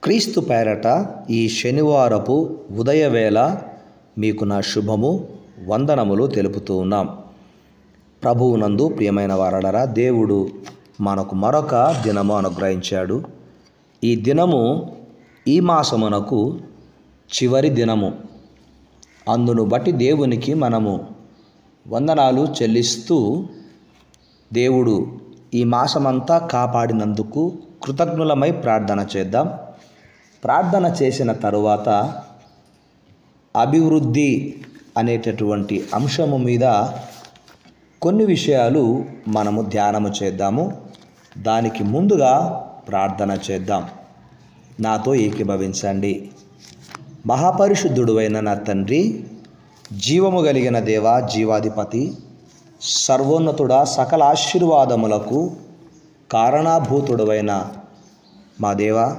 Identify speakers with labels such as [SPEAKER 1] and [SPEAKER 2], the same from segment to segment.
[SPEAKER 1] క్రీస్తు పేరట ఈ శనివారపు ఉదయవేళ మీకు నా శుభము వందనములు తెలుపుతూ ఉన్నాం. ప్రభువునందు ప్రియమైన వారలారా, దేవుడు మనకు మరొక దినము అనుగ్రహించాడు. ఈ దినము ఈ మాసమునకు చివరి దినము. అందును బట్టి దేవునికి మనము వందనాలు చెల్లిస్తూ, దేవుడు ఈ మాసమంతా కాపాడినందుకు కృతజ్ఞులమై ప్రార్థన చేద్దాం. ప్రార్థన చేసిన తరువాత అభివృద్ధి అనేటటువంటి అంశము మీద కొన్ని విషయాలు మనము ధ్యానము చేద్దాము. దానికి ముందుగా ప్రార్థన చేద్దాం. నాతో ఏకీభవించండి. మహాపరిశుద్ధుడువైన నా తండ్రి, జీవము కలిగిన దేవ, జీవాధిపతి, సర్వోన్నతుడా, సకల ఆశీర్వాదములకు కారణాభూతుడవైన మా దేవ,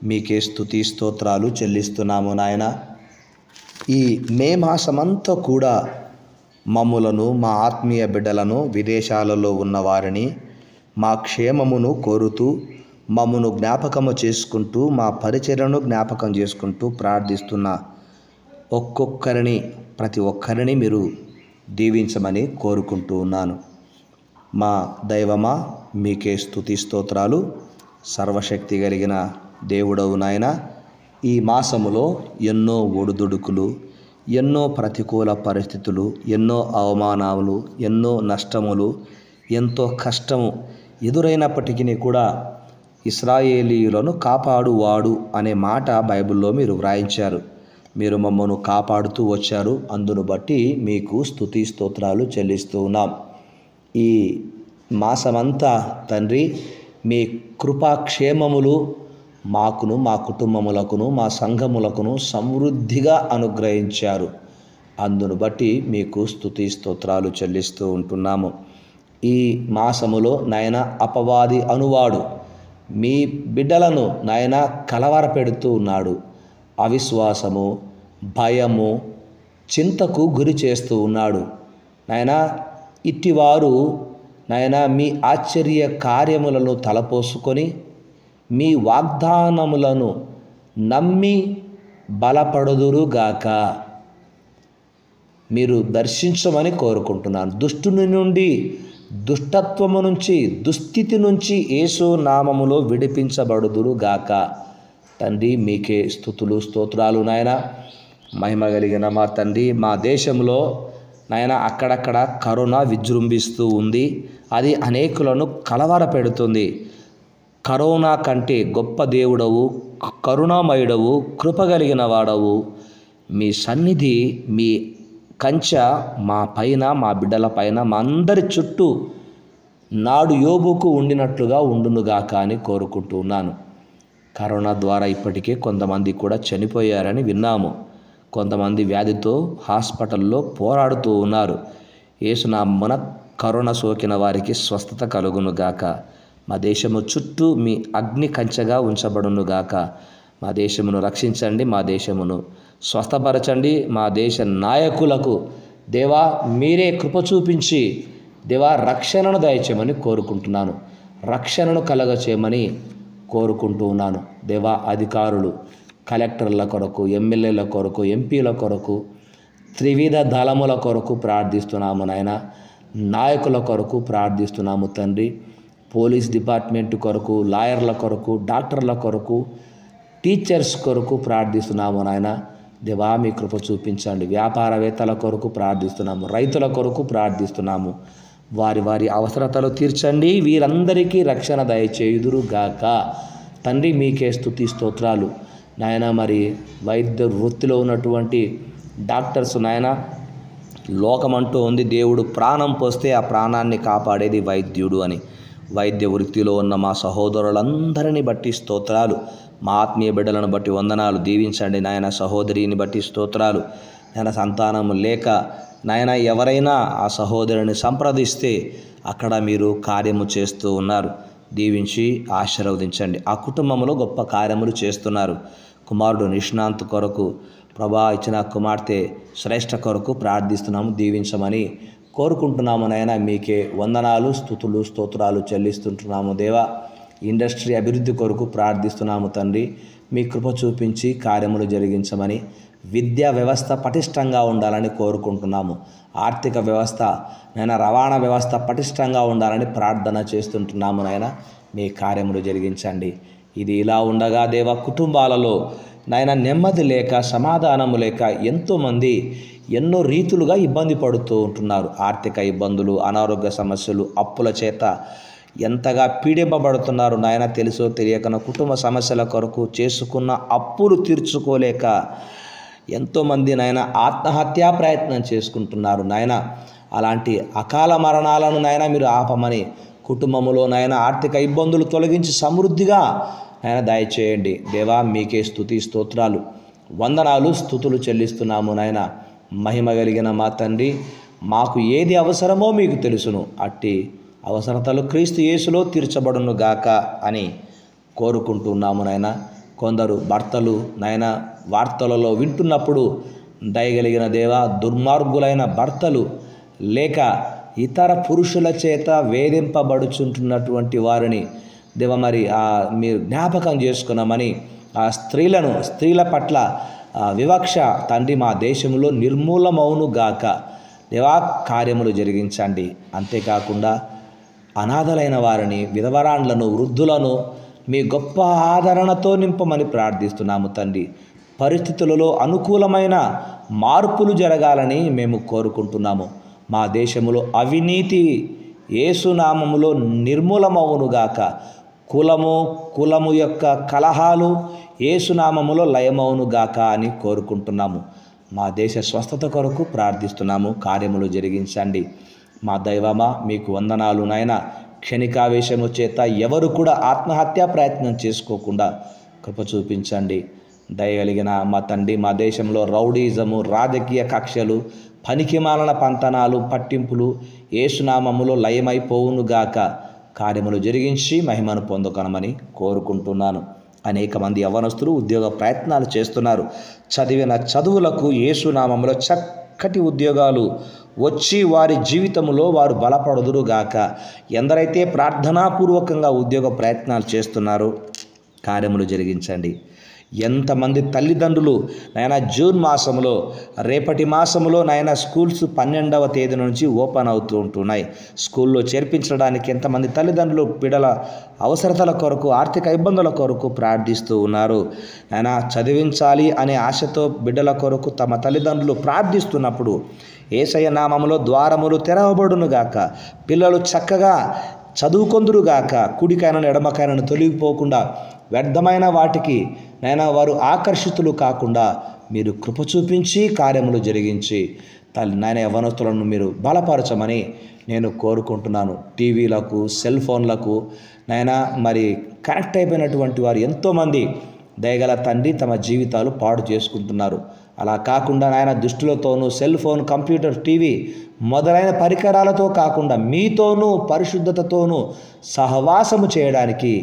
[SPEAKER 1] మీకే స్తుతి స్తోత్రాలు చెల్లిస్తున్నాము నాయన. ఈ మే మాసమంతా కూడా మమ్ములను, మా ఆత్మీయ బిడ్డలను, విదేశాలలో ఉన్నవారిని మా క్షేమమును కోరుతూ, మమ్మను జ్ఞాపకము చేసుకుంటూ, మా పరిచర్యను జ్ఞాపకం చేసుకుంటూ ప్రార్థిస్తున్న ఒక్కొక్కరిని, ప్రతి ఒక్కరిని మీరు దీవించమని కోరుకుంటూ ఉన్నాను. మా దైవమా, మీకే స్తుతి స్తోత్రాలు. సర్వశక్తి కలిగిన దేవుడవు నాయన, ఈ మాసములో ఎన్నో ఒడిదుడుకులు, ఎన్నో ప్రతికూల పరిస్థితులు, ఎన్నో అవమానాలు, ఎన్నో నష్టములు, ఎంతో కష్టము ఎదురైనప్పటికీ కూడా ఇశ్రాయేలీయులను కాపాడువాడు అనే మాట బైబిల్లో మీరు వ్రాయించారు. మీరు మమ్మను కాపాడుతూ వచ్చారు. అందును బట్టి మీకు స్తుతి స్తోత్రాలు చెల్లిస్తూ ఉన్నాం. ఈ మాసమంతా తండ్రి, మీ కృపాక్షేమములు మాకును, మా కుటుంబములకును, మా సంఘములకును సమృద్ధిగా అనుగ్రహించారు. అందును బట్టి మీకు స్తుతి స్తోత్రాలు చెల్లిస్తూ ఉంటున్నాము. ఈ మాసములో నాయన, అపవాది అనువాడు మీ బిడ్డలను నాయన కలవరపెడుతూ ఉన్నాడు. అవిశ్వాసము, భయము, చింతకు గురి చేస్తూ ఉన్నాడు నాయన. ఇట్టివారు నాయన మీ ఆశ్చర్య కార్యములను తలపోసుకొని మీ వాగ్దానములను నమ్మి బలపడుదురుగాక. మీరు దర్శించమని కోరుకుంటున్నాను. దుష్టుని నుండి, దుష్టత్వము నుంచి, దుస్థితి నుంచి యేసు నామములో విడిపించబడుదురుగాక. తండ్రి, మీకే స్తుతులు స్తోత్రాలు నాయన. మహిమ కలిగిన మా తండ్రి, మా దేశంలో నాయన అక్కడక్కడ కరోనా విజృంభిస్తూ ఉంది. అది అనేకులను కలవర పెడుతుంది. కరోనా కంటే గొప్ప దేవుడవు, కరుణామయుడవు, కృపగలిగిన వాడవు. మీ సన్నిధి, మీ కంచె మా పైన, మా బిడ్డల పైన, మా అందరి చుట్టూ నాడు యోబుకు ఉండినట్లుగా ఉండునుగాక అని కోరుకుంటూ ఉన్నాను. కరోనా ద్వారా ఇప్పటికే కొంతమంది కూడా చనిపోయారని విన్నాము. కొంతమంది వ్యాధితో హాస్పిటల్లో పోరాడుతూ ఉన్నారు. యేసునామమున కరోనా సోకిన వారికి స్వస్థత కలుగునుగాక. మా దేశము చుట్టూ మీ అగ్ని కంచెగా ఉంచబడునుగాక. మా దేశమును రక్షించండి, మా దేశమును స్వస్థపరచండి. మా దేశ నాయకులకు దేవా మీరే కృప చూపించి దేవా రక్షణను దయచేయమని కోరుకుంటున్నాను. రక్షణను కలగచేయమని కోరుకుంటూ ఉన్నాను. దేవా అధికారులు, కలెక్టర్ల కొరకు, ఎమ్మెల్యేల కొరకు, ఎంపీల కొరకు, త్రివిధ దళముల కొరకు ప్రార్థిస్తున్నాము నాయన. నాయకుల కొరకు ప్రార్థిస్తున్నాము తండ్రి. పోలీస్ డిపార్ట్మెంట్ కొరకు, లాయర్ల కొరకు, డాక్టర్ల కొరకు, టీచర్స్ కొరకు ప్రార్థిస్తున్నాము నాయన. దేవా మీ కృప చూపించండి. వ్యాపారవేత్తల కొరకు ప్రార్థిస్తున్నాము. రైతుల కొరకు ప్రార్థిస్తున్నాము. వారి వారి అవసరతలు తీర్చండి. వీరందరికీ రక్షణ దయచేయుదురుగాక. తండ్రి, మీకే స్తుతి స్తోత్రాలు నాయన. మరి వైద్య వృత్తిలో ఉన్నటువంటి డాక్టర్స్ నాయన, లోకమంటూ ఉంది దేవుడు ప్రాణం పోస్తే ఆ ప్రాణాన్ని కాపాడేది వైద్యుడు అని. వైద్య వృత్తిలో ఉన్న మా సహోదరులందరిని బట్టి స్తోత్రాలు. మా ఆత్మీయ బిడ్డలను బట్టి వందనాలు. దీవించండి నాయన. సహోదరిని బట్టి స్తోత్రాలు నాయన. సంతానం లేక నాయన ఎవరైనా ఆ సహోదరుని సంప్రదిస్తే అక్కడ మీరు కార్యము చేస్తూ ఉన్నారు. దీవించి ఆశీర్వదించండి. ఆ కుటుంబంలో గొప్ప కార్యములు చేస్తున్నారు. కుమారుడు నిష్ణాంత్ కొరకు ప్రభా ఇచ్చిన కుమార్తె శ్రేష్ఠ కొరకు ప్రార్థిస్తున్నాము. దీవించమని కోరుకుంటున్నాము నాయన. మీకే వందనాలు, స్తుతులు, స్తోత్రాలు చెల్లిస్తుంటున్నాము దేవా. ఇండస్ట్రీ అభివృద్ధి కొరకు ప్రార్థిస్తున్నాము తండ్రి. మీ కృప చూపించి కార్యములు జరిగించమని, విద్యా వ్యవస్థ పటిష్టంగా ఉండాలని కోరుకుంటున్నాము. ఆర్థిక వ్యవస్థ నైనా, రవాణా వ్యవస్థ పటిష్టంగా ఉండాలని ప్రార్థన చేస్తుంటున్నాము నాయన. మీ కార్యములు జరిగించండి. ఇది ఇలా ఉండగా దేవ, కుటుంబాలలో నాయన నెమ్మది లేక, సమాధానము లేక ఎంతోమంది ఎన్నో రీతులుగా ఇబ్బంది పడుతూ ఉంటున్నారు. ఆర్థిక ఇబ్బందులు, అనారోగ్య సమస్యలు, అప్పుల చేత ఎంతగా పీడింపబడుతున్నారు నాయన. తెలుసో తెలియకనో కుటుంబ సమస్యల కొరకు చేసుకున్న అప్పులు తీర్చుకోలేక ఎంతోమంది నాయన ఆత్మహత్యా ప్రయత్నం చేసుకుంటున్నారు నాయన. అలాంటి అకాల మరణాలను నాయన మీరు ఆపమని, కుటుంబంలో నాయన ఆర్థిక ఇబ్బందులు తొలగించి సమృద్ధిగా నాయన దయచేయండి దేవా. మీకే స్తుతి స్తోత్రాలు, వందనాలు, స్తుతులు చెల్లిస్తున్నాము నాయన. మహిమ కలిగిన మా తండ్రి, మాకు ఏది అవసరమో మీకు తెలుసును. అట్టి అవసరతలు క్రీస్తు యేసులో తీర్చబడును గాక అని కోరుకుంటున్నాము నాయన. కొందరు భర్తలు నాయన వార్తలలో వింటున్నప్పుడు, దయగలిగిన దేవా, దుర్మార్గులైన భర్తలు లేక ఇతర పురుషుల చేత వేధింపబడుచుంటున్నటువంటి వారిని దేవ మరి మీరు జ్ఞాపకం చేసుకున్నామని, ఆ స్త్రీల పట్ల వివక్ష తండ్రి మా దేశంలో నిర్మూలమవును గాక దేవా. కార్యములు జరిగించండి. అంతేకాకుండా అనాథలైన వారిని, విధవరాండ్లను, వృద్ధులను మీ గొప్ప ఆదరణతో నింపమని ప్రార్థిస్తున్నాము తండ్రి. పరిస్థితులలో అనుకూలమైన మార్పులు జరగాలని మేము కోరుకుంటున్నాము. మా దేశంలో అవినీతి యేసునామములో నిర్మూలమవునుగాక. కులము యొక్క కలహాలు యేసునామములో లయమవునుగాక అని కోరుకుంటున్నాము. మా దేశ స్వస్థత కొరకు ప్రార్థిస్తున్నాము. కార్యములు జరిగించండి. మా దైవమా, మీకు వందనాలు నాయన. క్షణికావేశము చేత ఎవరు కూడా ఆత్మహత్యా ప్రయత్నం చేసుకోకుండా కృప చూపించండి. దయగలిగిన మా తండ్రి, మా దేశంలో రౌడీజము, రాజకీయ కక్షలు, పనికిమాలిన పంతనాలు, పట్టింపులు యేసునామములో లయమైపోవునుగాక. కార్యములు జరిగించి మహిమను పొందుకొనమని కోరుకుంటున్నాను. అనేక మంది యవ్వనస్తులు ఉద్యోగ ప్రయత్నాలు చేస్తున్నారు. చదివిన చదువులకు యేసునామములో చక్కటి ఉద్యోగాలు వచ్చి వారి జీవితంలో వారు బలపడుదురుగాక. ఎందరైతే ప్రార్థనాపూర్వకంగా ఉద్యోగ ప్రయత్నాలు చేస్తున్నారో కార్యములు జరిగించండి. ఎంతమంది తల్లిదండ్రులు నాయన జూన్ మాసంలో, రేపటి మాసంలో నాయన స్కూల్స్ 12వ తేదీ నుంచి ఓపెన్ అవుతూ ఉంటున్నాయి. స్కూల్లో చేర్పించడానికి ఎంతమంది తల్లిదండ్రులు బిడ్డల అవసరతల కొరకు, ఆర్థిక ఇబ్బందుల కొరకు ప్రార్థిస్తూ ఉన్నారు. నాయన చదివించాలి అనే ఆశతో బిడ్డల కొరకు తమ తల్లిదండ్రులు ప్రార్థిస్తున్నప్పుడు యేసయ్య నామములో ద్వారములు తెరవబడునుగాక. పిల్లలు చక్కగా చదువుకొందురుగాక. కుడికైనను ఎడమకైనను తొలగిపోకుండా వ్యర్థమైన వాటికి నైనా వారు ఆకర్షితులు కాకుండా మీరు కృప చూపించి కార్యములు జరిగించి నాయన యవ్వనస్తులను మీరు బలపరచమని నేను కోరుకుంటున్నాను. టీవీలకు, సెల్ ఫోన్లకు నైనా మరి కనెక్ట్ అయిపోయినటువంటి వారు ఎంతోమంది దయగల తండ్రి తమ జీవితాలు పాడు చేసుకుంటున్నారు. అలా కాకుండా నాయన దుష్టులతోనూ, సెల్ ఫోన్, కంప్యూటర్, టీవీ మొదలైన పరికరాలతో కాకుండా మీతోనూ పరిశుద్ధతతోనూ సహవాసము చేయడానికి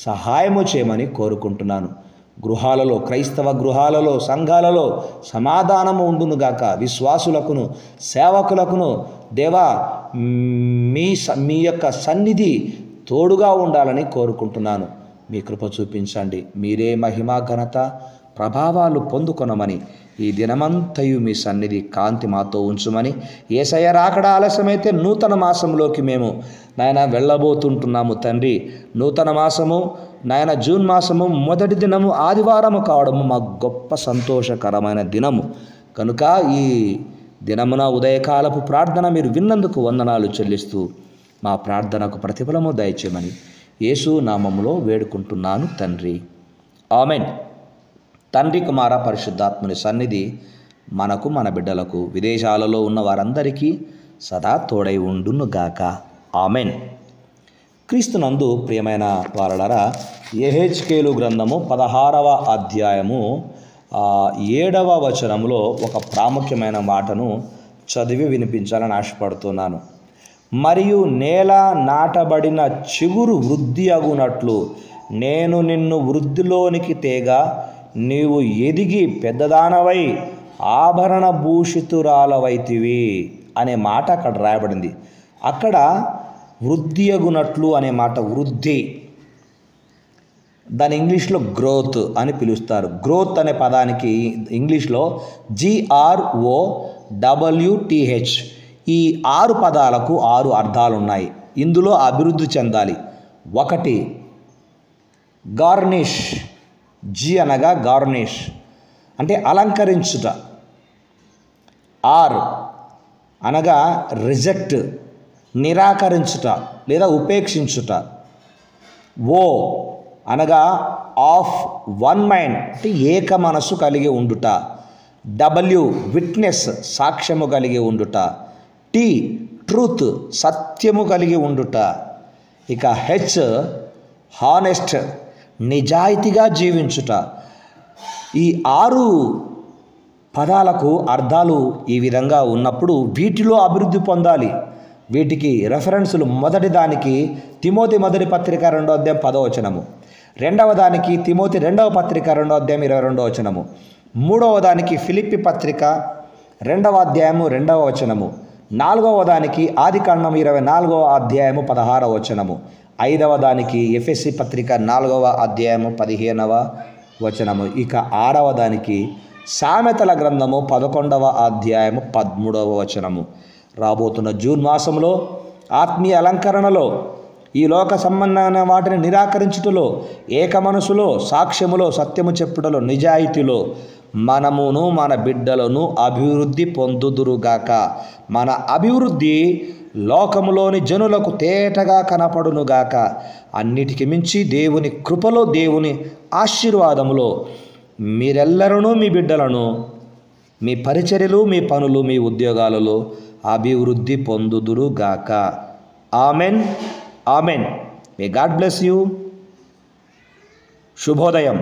[SPEAKER 1] సహాయము చేయమని కోరుకుంటున్నాను. గృహాలలో, క్రైస్తవ గృహాలలో, సంఘాలలో సమాధానము ఉండునుగాక. విశ్వాసులకును, సేవకులకును దేవా మీ యొక్క సన్నిధి తోడుగా ఉండాలని కోరుకుంటున్నాను. మీ కృప చూపించండి. మీరే మహిమ, ఘనత, ప్రభావాలు పొందుకొనమని ఈ దినమంతయు మీ సన్నిధి కాంతి మాతో ఉంచుమని, యేసయ్య రాకడ ఆలస్యమైతే నూతన మాసంలోకి మేము నాయన వెళ్ళబోతుంటున్నాము తండ్రి. నూతన మాసము నాయన జూన్ మాసము మొదటి దినము ఆదివారము కావడము మా గొప్ప సంతోషకరమైన దినము కనుక ఈ దినమున ఉదయకాలపు ప్రార్థన మీరు విన్నందుకు వందనాలు చెల్లిస్తూ మా ప్రార్థనకు ప్రతిఫలము దయచేయమని యేసు నామములో వేడుకుంటున్నాను తండ్రి. ఆమెన్. తండ్రి, కుమార, పరిశుద్ధాత్మని సన్నిధి మనకు, మన బిడ్డలకు, విదేశాలలో ఉన్న వారందరికీ సదా తోడై ఉండునుగాక. ఆమెన్. క్రీస్తునందు ప్రియమైన వారలారా, యెహెజ్కేలు గ్రంథము 16వ అధ్యాయము 7వ వచనంలో ఒక ప్రాముఖ్యమైన మాటను చదివి వినిపించాలని ఆశపడుతున్నాను. మరియు నేల నాటబడిన చిగురు వృద్ధి అగునట్లు నేను నిన్ను వృద్ధిలోనికి తేగా నీవు ఎదిగి పెద్దదానవై ఆభరణ భూషితురాలవైతివి అనే మాట అక్కడ రాయబడింది. అక్కడ వృద్ధి అగునట్లు అనే మాట, వృద్ధి దాని ఇంగ్లీష్లో గ్రోత్ అని పిలుస్తారు. గ్రోత్ అనే పదానికి ఇంగ్లీష్లో GROWTH. ఈ 6 పదాలకు 6 అర్థాలు ఉన్నాయి. ఇందులో అభివృద్ధి చెందాలి. 1 గార్నిష్. G అనగా గార్నిష్ అంటే అలంకరించుట. R అనగా రిజెక్ట్, నిరాకరించుట లేదా ఉపేక్షించుట. O అనగా ఆఫ్ వన్ మైండ్ అంటే ఏక మనసు కలిగి ఉండుట. W విట్నెస్, సాక్ష్యము కలిగి ఉండుట. T ట్రూత్, సత్యము కలిగి ఉండుట. ఇక H హానెస్ట్, నిజాయితీగా జీవించుట. ఈ 6 పదాలకు అర్థాలు ఈ విధంగా ఉన్నప్పుడు వీటిలో అభివృద్ధి పొందాలి. వీటికి రెఫరెన్సులు: మొదటి దానికి తిమోతి మొదటి పత్రిక 2వ అధ్యాయం 10వ వచనము, రెండవ దానికి తిమోతి 2వ పత్రిక 2వ అధ్యాయం 22వ వచనము, మూడవ దానికి ఫిలిప్పి పత్రిక 2వ అధ్యాయము 2వ వచనము, నాలుగవ దానికి ఆదికాండం 24వ అధ్యాయము 16వ వచనము, ఐదవ దానికి ఎఫెసీ పత్రిక 4వ అధ్యాయము 15వ వచనము. ఇక 6వ దానికి సామెతల గ్రంథము 11వ అధ్యాయము 13వ వచనము. రాబోతున్న జూన్ మాసంలో ఆత్మీయ అలంకరణలో, ఈ లోక సంబంధమైన వాటిని నిరాకరించుటలో, ఏక మనసులో, సాక్ష్యములో, సత్యము చెప్పుటలో, నిజాయితీలో మనమును మన బిడ్డలను అభివృద్ధి పొందుదురుగాక. మన అభివృద్ధి లోకములోని జనులకు తేటగా కనపడునుగాక. అన్నిటికి మించి దేవుని కృపలో, దేవుని ఆశీర్వాదములో మీరెల్లరూ మీ బిడ్డలను మీ పరిచర్యలు, మీ పనులు, మీ ఉద్యోగాలలో అభివృద్ధి పొందుదురుగాక. Amen. Amen. May God bless you. శుభోదయం.